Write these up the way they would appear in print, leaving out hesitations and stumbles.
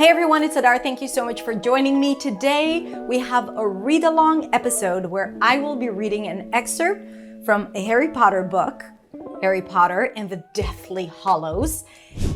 Hey everyone, it's Hadar. Thank you so much for joining me. Today we have a read-along episode where I will be reading an excerpt from a Harry Potter book, Harry Potter and the Deathly Hallows,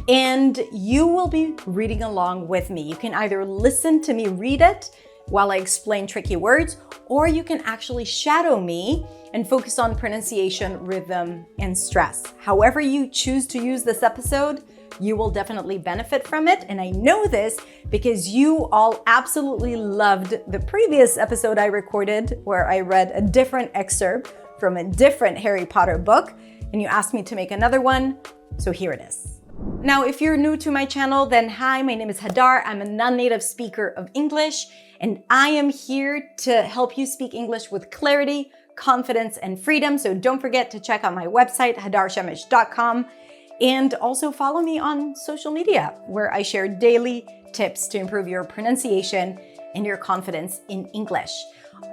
and you will be reading along with me. You can either listen to me read it while I explain tricky words, or you can actually shadow me and focus on pronunciation, rhythm, and stress. However you choose to use this episode, you will definitely benefit from it. And I know this because you all absolutely loved the previous episode I recorded where I read a different excerpt from a different Harry Potter book, and you asked me to make another one, so here it is. Now, if you're new to my channel, then hi, my name is Hadar. I'm a non-native speaker of English, and I am here to help you speak English with clarity, confidence, and freedom. So don't forget to check out my website, hadarshemesh.com. And also follow me on social media, where I share daily tips to improve your pronunciation and your confidence in English.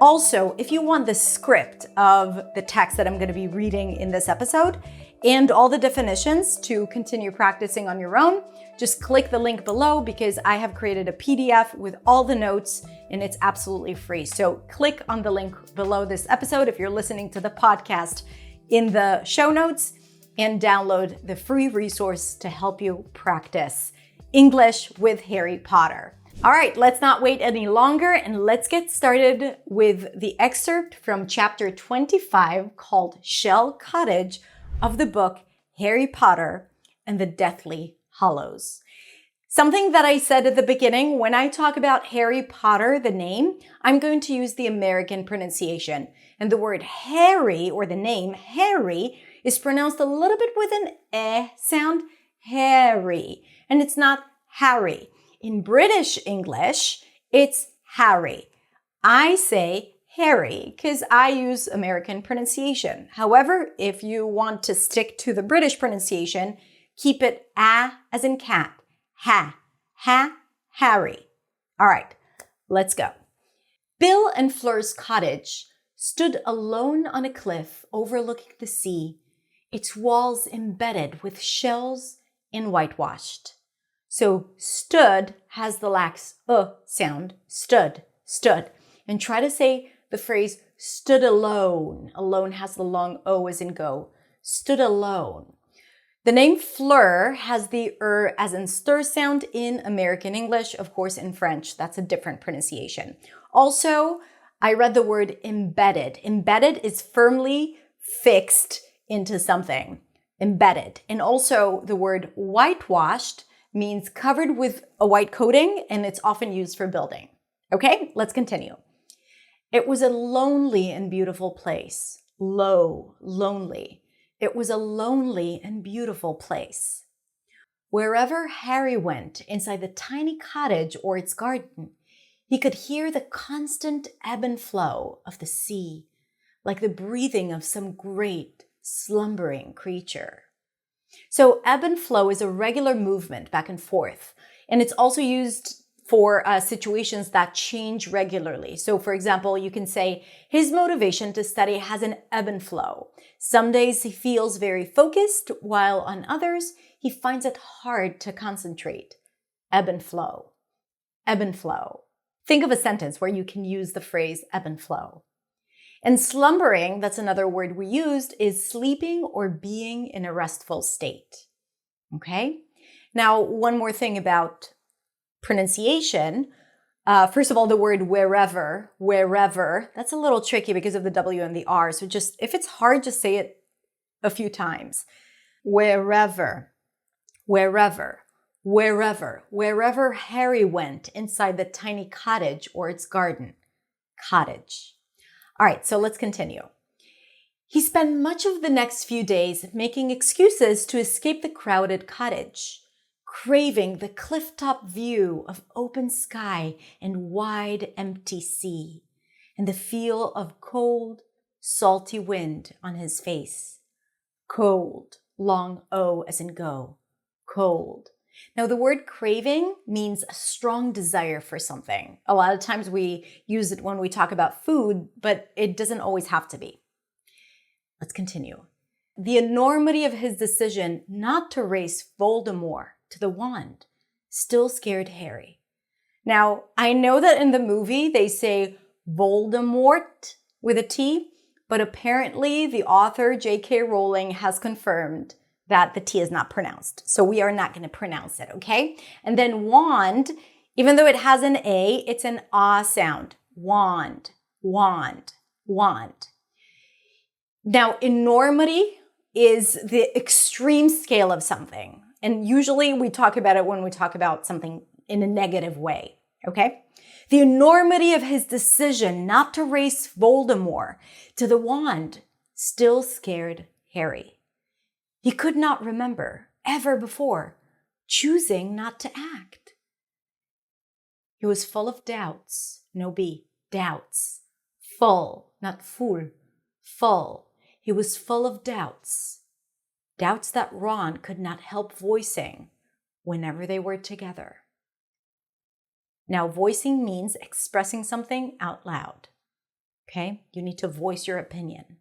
Also, if you want the script of the text that I'm going to be reading in this episode and all the definitions to continue practicing on your own, just click the link below because I have created a PDF with all the notes and it's absolutely free. So click on the link below this episode if you're listening to the podcast in the show notes, and download the free resource to help you practice English with Harry Potter. All right, let's not wait any longer and let's get started with the excerpt from chapter 25 called Shell Cottage of the book Harry Potter and the Deathly Hallows. Something that I said at the beginning, when I talk about Harry Potter, the name, I'm going to use the American pronunciation. And the word Harry, or the name Harry, is pronounced a little bit with an eh sound, Harry. And it's not Harry. In British English, it's Harry. I say Harry because I use American pronunciation. However, if you want to stick to the British pronunciation, keep it a as in cat. Ha, Harry. All right, let's go. Bill and Fleur's cottage stood alone on a cliff overlooking the sea, its walls embedded with shells and whitewashed. So stood has the lax sound, stood. And try to say the phrase stood alone. Alone has the long O as in go. Stood alone. The name Fleur has the as in stir sound in American English. Of course, in French, that's a different pronunciation. Also, I read the word embedded. Embedded is firmly fixed into something. Embedded. And also the word whitewashed means covered with a white coating, and it's often used for building. Okay, let's continue. It was a lonely and beautiful place. Lonely. It was a lonely and beautiful place. Wherever Harry went inside the tiny cottage or its garden, he could hear the constant ebb and flow of the sea, like the breathing of some great, slumbering creature. So ebb and flow is a regular movement back and forth, and it's also used for situations that change regularly. So for example, you can say his motivation to study has an ebb and flow. Some days he feels very focused, while on others, he finds it hard to concentrate. Ebb and flow. Ebb and flow. Think of a sentence where you can use the phrase ebb and flow. And slumbering, that's another word we used, is sleeping or being in a restful state. Okay? Now, one more thing about pronunciation. First of all, the word wherever, that's a little tricky because of the W and the R. So just, if it's hard, just say it a few times. Wherever Harry went inside the tiny cottage or its garden. Cottage. All right, so let's continue. He spent much of the next few days making excuses to escape the crowded cottage, craving the cliff-top view of open sky and wide, empty sea, and the feel of cold, salty wind on his face. Cold, long O as in go, cold. Now, the word craving means a strong desire for something. A lot of times we use it when we talk about food, but it doesn't always have to be. Let's continue. The enormity of his decision not to race Voldemort to the wand still scared Harry. Now, I know that in the movie they say Voldemort with a T, but apparently the author J.K. Rowling has confirmed that the T is not pronounced. So we are not going to pronounce it, okay? And then wand, even though it has an A, it's an ah sound. Wand, wand, wand. Now, enormity is the extreme scale of something. And usually we talk about it when we talk about something in a negative way, okay? The enormity of his decision not to race Voldemort to the wand still scared Harry. He could not remember, ever before, choosing not to act. He was full of doubts. No B, doubts. Full, not full, full. He was full of doubts. Doubts that Ron could not help voicing whenever they were together. Now, voicing means expressing something out loud. Okay? You need to voice your opinion.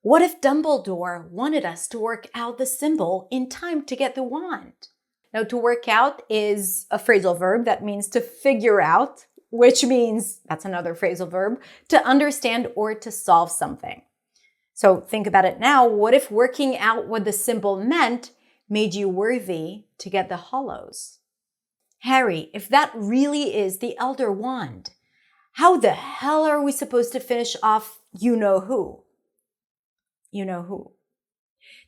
What if Dumbledore wanted us to work out the symbol in time to get the wand? Now, to work out is a phrasal verb that means to figure out, which means, that's another phrasal verb, to understand or to solve something. So think about it now. What if working out what the symbol meant made you worthy to get the Hallows? Harry, if that really is the Elder Wand, how the hell are we supposed to finish off you-know-who? You-know-who.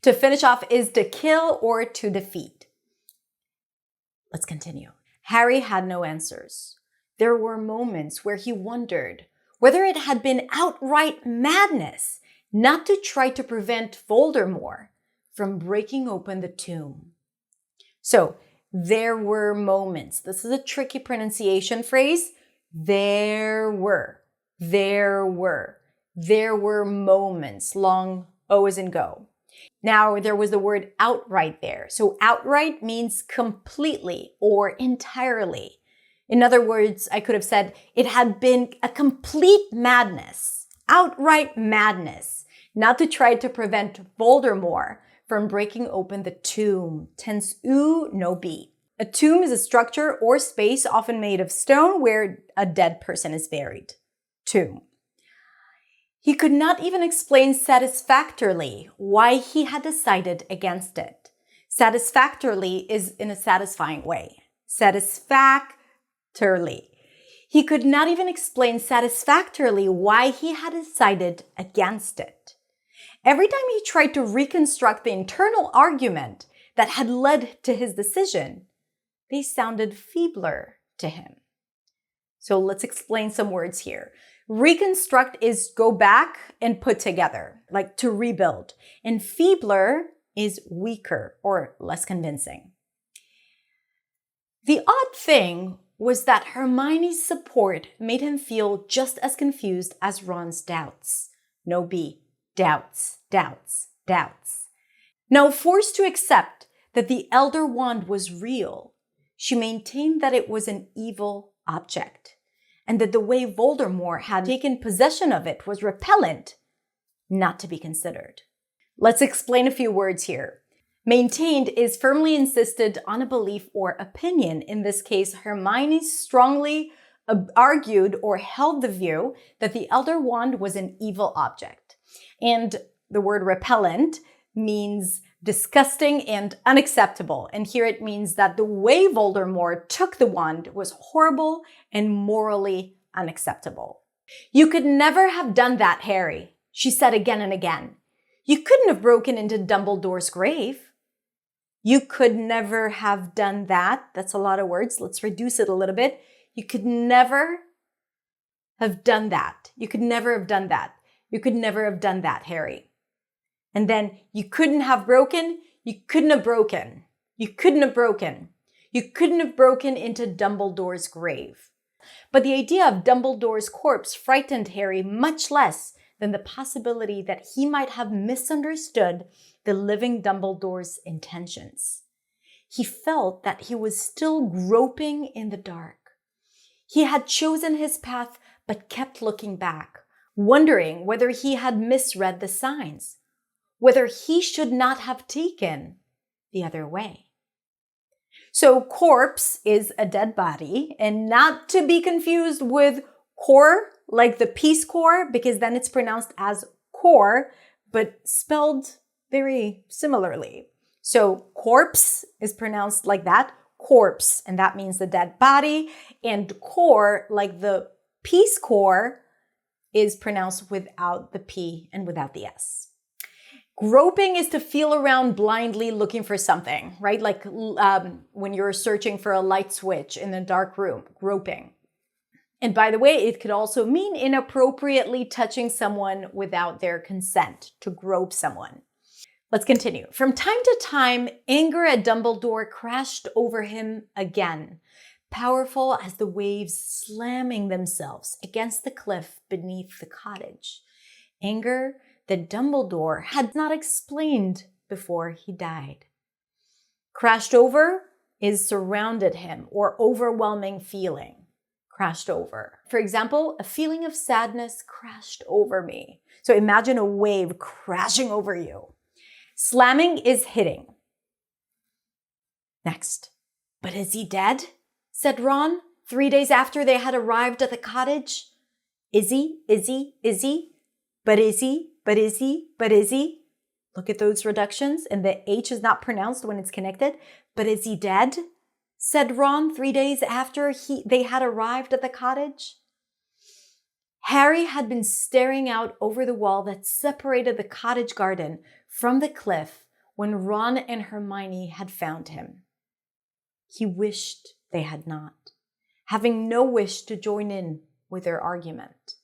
To finish off is to kill or to defeat. Let's continue. Harry had no answers. There were moments where he wondered whether it had been outright madness not to try to prevent Voldemort from breaking open the tomb. So, there were moments. This is a tricky pronunciation phrase. There were moments. Long O as in go. Now, there was the word outright there. So outright means completely or entirely. In other words, I could have said it had been a complete madness, outright madness, not to try to prevent Voldemort from breaking open the tomb. Tense U, no B. A tomb is a structure or space often made of stone where a dead person is buried. Tomb. He could not even explain satisfactorily why he had decided against it. Satisfactorily is in a satisfying way. Satisfactorily. He could not even explain satisfactorily why he had decided against it. Every time he tried to reconstruct the internal argument that had led to his decision, they sounded feebler to him. So let's explain some words here. Reconstruct is go back and put together, like to rebuild. And feebler is weaker or less convincing. The odd thing was that Hermione's support made him feel just as confused as Ron's doubts. No B. Doubts, doubts, doubts. Now, forced to accept that the Elder Wand was real, she maintained that it was an evil object, and that the way Voldemort had taken possession of it was repellent, not to be considered. Let's explain a few words here. Maintained is firmly insisted on a belief or opinion. In this case, Hermione strongly argued or held the view that the Elder Wand was an evil object. And the word repellent means disgusting and unacceptable. And here it means that the way Voldemort took the wand was horrible and morally unacceptable. You could never have done that, Harry, she said again and again. You couldn't have broken into Dumbledore's grave. You could never have done that. That's a lot of words. Let's reduce it a little bit. You could never have done that. You could never have done that. You could never have done that, Harry. And then you couldn't have broken. You couldn't have broken. You couldn't have broken. You couldn't have broken into Dumbledore's grave. But the idea of Dumbledore's corpse frightened Harry much less than the possibility that he might have misunderstood the living Dumbledore's intentions. He felt that he was still groping in the dark. He had chosen his path but kept looking back, wondering whether he had misread the signs, whether he should not have taken the other way. So corpse is a dead body, and not to be confused with core, like the Peace Corps, because then it's pronounced as core, but spelled very similarly. So corpse is pronounced like that, corpse, and that means the dead body, and core, like the Peace Corps, is pronounced without the P and without the S. Groping is to feel around blindly looking for something, right? Like when you're searching for a light switch in a dark room, groping. And by the way, it could also mean inappropriately touching someone without their consent, to grope someone. Let's continue. From time to time, anger at Dumbledore crashed over him again, powerful as the waves slamming themselves against the cliff beneath the cottage. Anger that Dumbledore had not explained before he died. Crashed over is surrounded him or overwhelming feeling. Crashed over. For example, a feeling of sadness crashed over me. So imagine a wave crashing over you. Slamming is hitting. Next. But is he dead? Said Ron, 3 days after they had arrived at the cottage. Is he? Is he? Is he? But is he? But is he? But is he? Look at those reductions, and the H is not pronounced when it's connected. But is he dead? Said Ron 3 days after they had arrived at the cottage. Harry had been staring out over the wall that separated the cottage garden from the cliff when Ron and Hermione had found him. He wished they had not, having no wish to join in with their argument.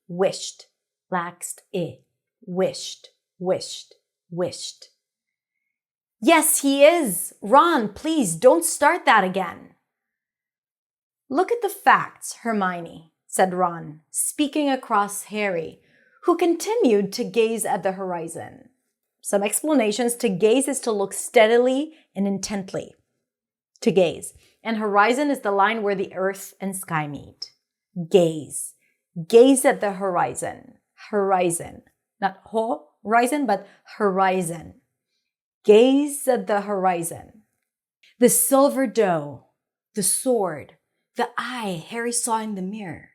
Wished, laxed I, wished, wished, wished. Yes, he is. Ron, please don't start that again. Look at the facts, Hermione, said Ron, speaking across Harry, who continued to gaze at the horizon. Some explanations: to gaze is to look steadily and intently. To gaze. And horizon is the line where the earth and sky meet. Gaze. Gaze at the horizon. Horizon. Not horizon, but horizon. Gaze at the horizon. The silver doe, the sword, the eye Harry saw in the mirror.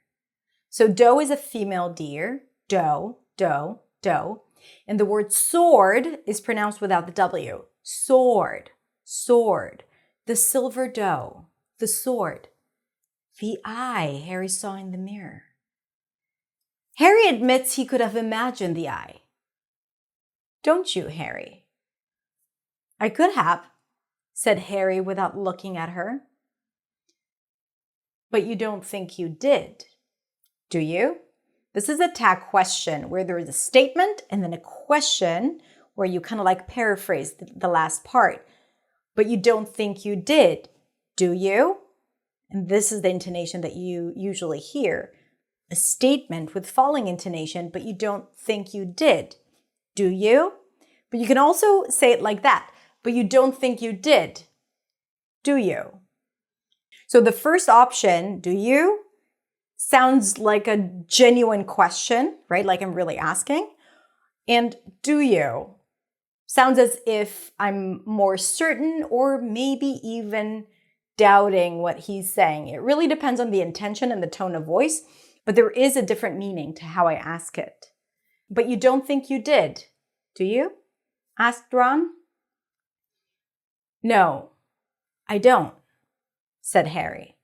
So doe is a female deer. Doe, doe, doe. And the word sword is pronounced without the W. Sword, sword. The silver doe, the sword. The eye Harry saw in the mirror. Harry admits he could have imagined the eye. Don't you, Harry? I could have, said Harry without looking at her. But you don't think you did, do you? This is a tag question where there is a statement and then a question where you kind of like paraphrase the last part. But you don't think you did, do you? And this is the intonation that you usually hear. A statement with falling intonation, but you don't think you did, do you? But you can also say it like that. But you don't think you did, do you? So the first option, do you, sounds like a genuine question, right? Like I'm really asking. And do you sounds as if I'm more certain or maybe even doubting what he's saying. It really depends on the intention and the tone of voice, but there is a different meaning to how I ask it. But you don't think you did, do you? Asked Ron. No, I don't, said Harry.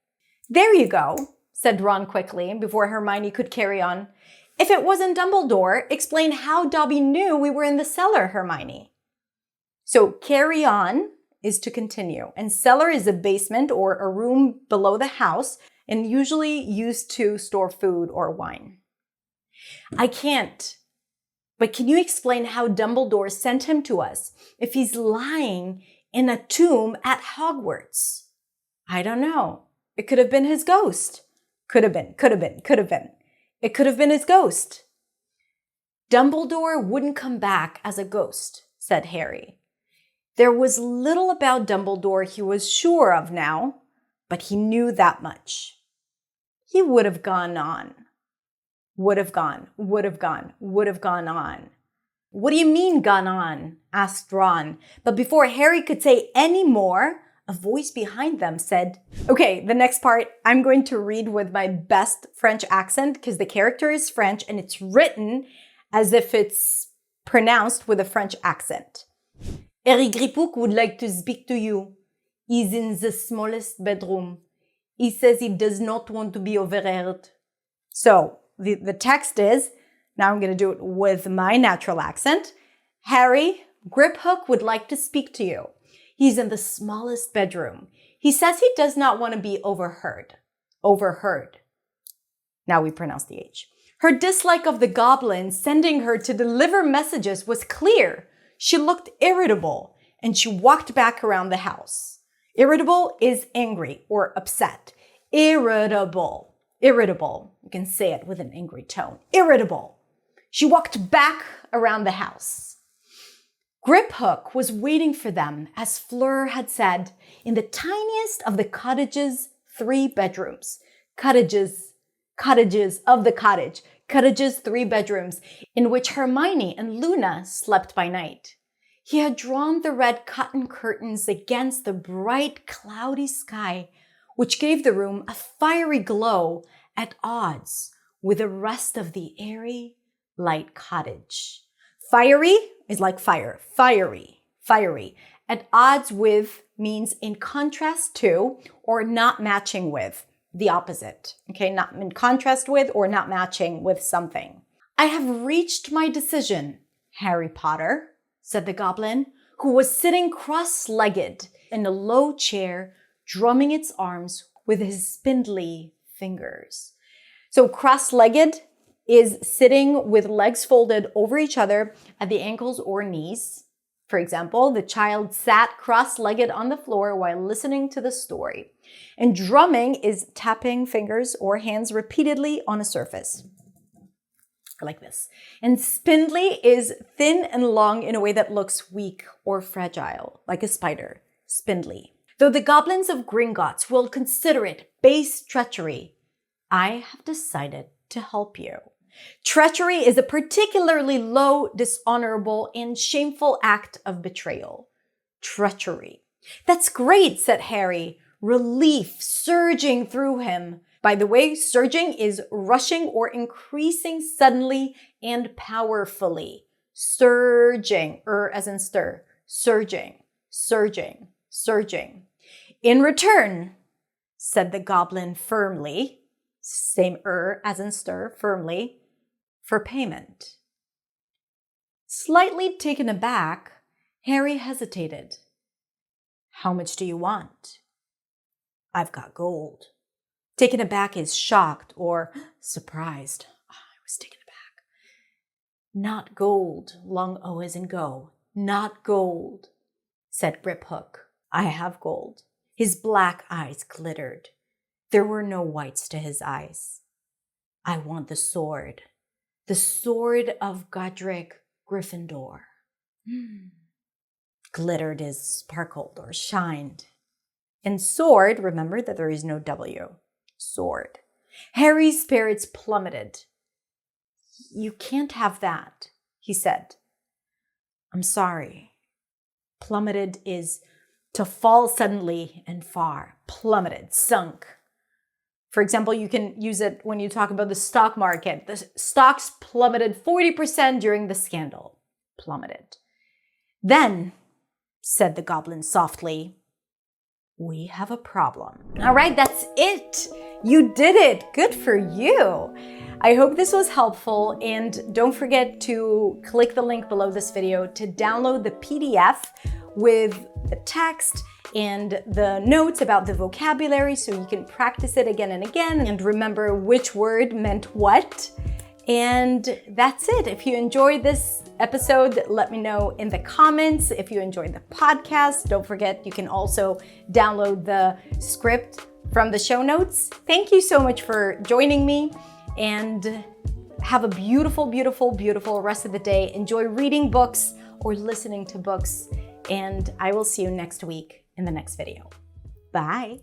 There you go, said Ron quickly before Hermione could carry on. If it wasn't Dumbledore, explain how Dobby knew we were in the cellar, Hermione. So carry on is to continue, and cellar is a basement or a room below the house and usually used to store food or wine. I can't. But can you explain how Dumbledore sent him to us if he's lying in a tomb at Hogwarts? I don't know. It could have been his ghost. Could have been, could have been, could have been. It could have been his ghost. Dumbledore wouldn't come back as a ghost, said Harry. There was little about Dumbledore he was sure of now, but he knew that much. He would have gone on. Would have gone, would have gone, would have gone on. What do you mean gone on? Asked Ron. But before Harry could say any more, a voice behind them said, okay, the next part I'm going to read with my best French accent because the character is French and it's written as if it's pronounced with a French accent. Harry Griphook would like to speak to you. He's in the smallest bedroom. He says he does not want to be overheard. So the text is, now I'm going to do it with my natural accent. Harry Griphook would like to speak to you. He's in the smallest bedroom. He says he does not want to be overheard. Overheard. Now we pronounce the H. Her dislike of the goblin sending her to deliver messages was clear. She looked irritable and she walked back around the house. Irritable is angry or upset. Irritable. Irritable. You can say it with an angry tone. Irritable. She walked back around the house. Griphook was waiting for them, as Fleur had said, in the tiniest of the cottage's 3 bedrooms. Cottages of the cottage. Cottage's 3 bedrooms, in which Hermione and Luna slept by night. He had drawn the red cotton curtains against the bright, cloudy sky, which gave the room a fiery glow at odds with the rest of the airy, light cottage. Fiery is like fire. Fiery. Fiery. At odds with means in contrast to or not matching with. The opposite. Okay, not in contrast with or not matching with something. I have reached my decision, Harry Potter, said the goblin, who was sitting cross-legged in a low chair, drumming its arms with his spindly fingers. So cross-legged is sitting with legs folded over each other at the ankles or knees. For example, the child sat cross-legged on the floor while listening to the story. And drumming is tapping fingers or hands repeatedly on a surface. Like this. And spindly is thin and long in a way that looks weak or fragile, like a spider. Spindly. Though the goblins of Gringotts will consider it base treachery, I have decided to help you. Treachery is a particularly low, dishonorable, and shameful act of betrayal. Treachery. That's great, said Harry, relief surging through him. By the way, surging is rushing or increasing suddenly and powerfully. Surging, as in stir. Surging, surging, surging. In return, said the goblin firmly, same as in stir, firmly, for payment. Slightly taken aback, Harry hesitated. How much do you want? I've got gold. Taken aback is shocked or surprised. I was taken aback. Not gold, long O as in go. Not gold, said Griphook. I have gold. His black eyes glittered. There were no whites to his eyes. I want the sword of Godric Gryffindor. Glittered is sparkled or shined. And sword, remember that there is no W. Sword. Harry's spirits plummeted. You can't have that, he said. I'm sorry. Plummeted is to fall suddenly and far. Plummeted, sunk. For example, you can use it when you talk about the stock market. The stocks plummeted 40% during the scandal. Plummeted. Then, said the goblin softly, we have a problem. All right, that's it. You did it. Good for you. I hope this was helpful, and don't forget to click the link below this video to download the PDF with the text and the notes about the vocabulary so you can practice it again and again and remember which word meant what. And that's it. If you enjoyed this episode, let me know in the comments. If you enjoyed the podcast, don't forget you can also download the script from the show notes. Thank you so much for joining me, and have a beautiful, beautiful, beautiful rest of the day. Enjoy reading books or listening to books, and I will see you next week in the next video. Bye.